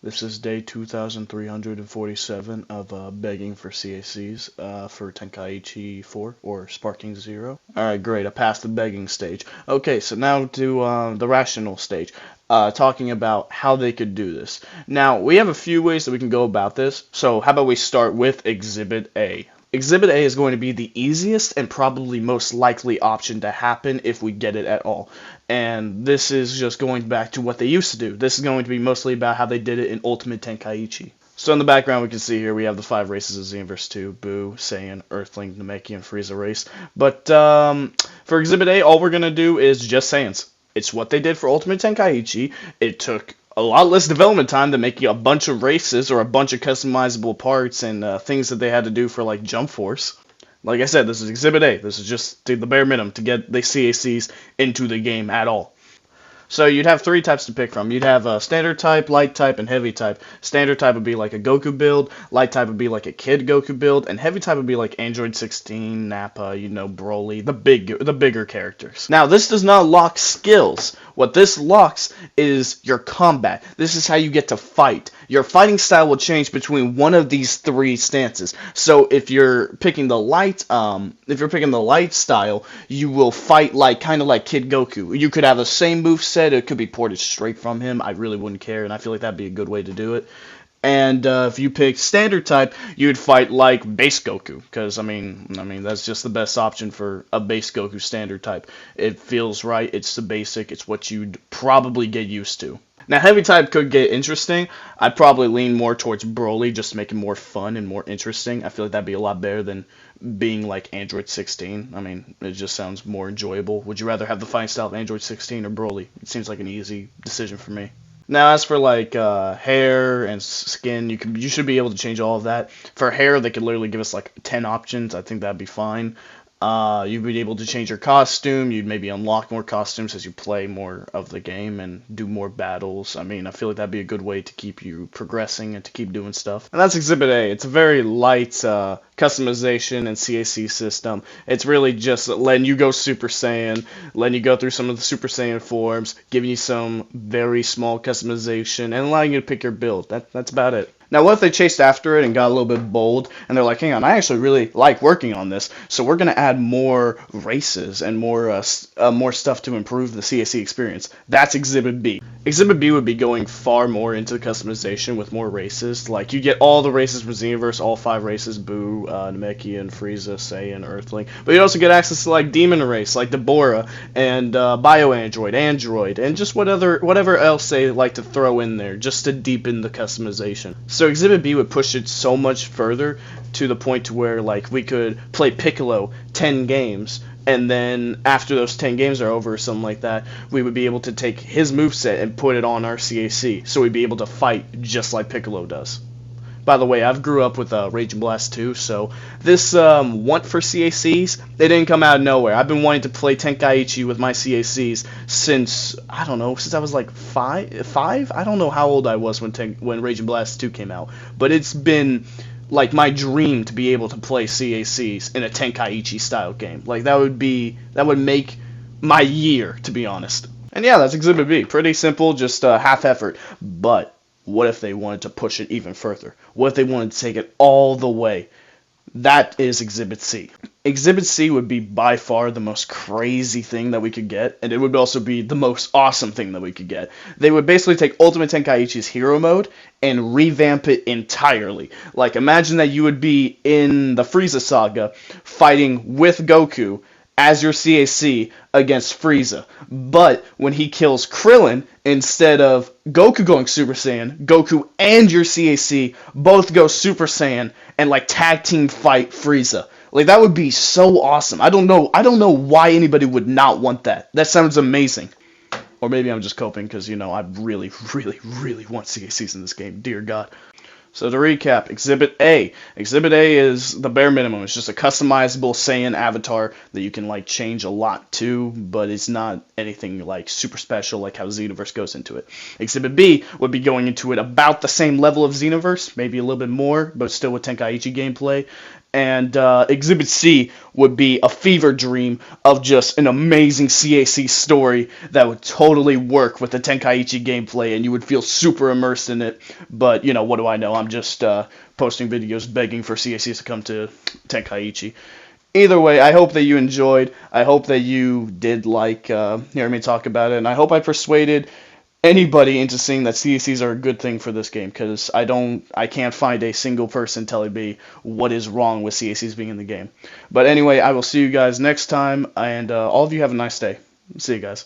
This is day 2347 of begging for CACs for Tenkaichi 4 or Sparking Zero. Alright, great, I passed the begging stage. Okay, so now to the rational stage, talking about how they could do this. Now, we have a few ways that we can go about this, so how about we start with Exhibit A. Exhibit A is going to be the easiest and probably most likely option to happen if we get it at all. And this is just going back to what they used to do. This is going to be mostly about how they did it in Ultimate Tenkaichi. So in the background we can see here we have the 5 races of Xenoverse 2, Boo, Saiyan, Earthling, Namekian, and Frieza race. But for Exhibit A, all we're going to do is just Saiyans. It's what they did for Ultimate Tenkaichi. It took a lot less development time than making a bunch of races or a bunch of customizable parts and things that they had to do for like Jump Force. Like I said, this is Exhibit A. This is just the bare minimum to get the CACs into the game at all. So you'd have 3 types to pick from. You'd have a standard type, light type, and heavy type. Standard type would be like a Goku build, light type would be like a Kid Goku build, and heavy type would be like Android 16, Nappa, Broly, the bigger characters. Now, this does not lock skills. What this locks is your combat. This is how you get to fight. Your fighting style will change between one of these 3 stances. So if you're picking the light style, you will fight kind of like Kid Goku. You could have the same moveset. It could be ported straight from him. I really wouldn't care, and I feel like that'd be a good way to do it. And if you pick standard type, you'd fight like base Goku, because I mean that's just the best option for a base Goku standard type. It feels right. It's the basic. It's what you'd probably get used to. Now, heavy type could get interesting. I'd probably lean more towards Broly just to make it more fun and more interesting. I feel like that'd be a lot better than being like Android 16. I mean, it just sounds more enjoyable. Would you rather have the fighting style of Android 16 or Broly? It seems like an easy decision for me. Now, as for like hair and skin, you should be able to change all of that. For hair, they could literally give us like 10 options. I think that'd be fine. You'd be able to change your costume. You'd maybe unlock more costumes as you play more of the game and do more battles. I mean, I feel like that'd be a good way to keep you progressing and to keep doing stuff. And that's Exhibit A. It's a very light customization and CAC system. It's really just letting you go Super Saiyan, letting you go through some of the Super Saiyan forms, giving you some very small customization, and allowing you to pick your build. That's about it. Now, what if they chased after it and got a little bit bold, and they're like, hang on, I actually really like working on this, so we're going to add more races and more stuff to improve the CAC experience. That's Exhibit B. Exhibit B would be going far more into customization with more races. Like, you get all the races from Xenoverse, all 5 races, Boo, Namekian, Frieza, Saiyan, Earthling. But you also get access to, like, Demon Race, like Deborah, and Bio Android, and just whatever else they like to throw in there, just to deepen the customization. So Exhibit B would push it so much further to the point to where like we could play Piccolo 10 games, and then after those 10 games are over or something like that, we would be able to take his moveset and put it on our CAC, so we'd be able to fight just like Piccolo does. By the way, I've grew up with Rage and Blast 2, so this want for CACs, they didn't come out of nowhere. I've been wanting to play Tenkaichi with my CACs since, I don't know, since I was like 5? I don't know how old I was when Rage and Blast 2 came out, but it's been like my dream to be able to play CACs in a Tenkaichi style game. Like that would make my year, to be honest. And yeah, that's Exhibit B. Pretty simple, just half effort, but what if they wanted to push it even further? What if they wanted to take it all the way? That is Exhibit C. Exhibit C would be by far the most crazy thing that we could get, and it would also be the most awesome thing that we could get. They would basically take Ultimate Tenkaichi's hero mode and revamp it entirely. Like, imagine that you would be in the Frieza saga fighting with Goku as your CAC against Frieza. But when he kills Krillin, instead of Goku going Super Saiyan, Goku and your CAC both go Super Saiyan and like tag team fight Frieza. Like that would be so awesome. I don't know why anybody would not want that. That sounds amazing. Or maybe I'm just coping because I really want CACs in this game. Dear God. So to recap, Exhibit A. Exhibit A is the bare minimum. It's just a customizable Saiyan avatar that you can like change a lot to, but it's not anything like super special like how Xenoverse goes into it. Exhibit B would be going into it about the same level of Xenoverse, maybe a little bit more, but still with Tenkaichi gameplay. and Exhibit C would be a fever dream of just an amazing CAC story that would totally work with the Tenkaichi gameplay, and you would feel super immersed in it. But, you know, what do I know? I'm just posting videos begging for CACs to come to Tenkaichi. Either way, I hope that you enjoyed. I hope that you did like hearing me talk about it, and I hope I persuaded anybody into seeing that CACs are a good thing for this game, because I can't find a single person telling me what is wrong with CACs being in the game. But anyway, I will see you guys next time, and all of you have a nice day. See you guys.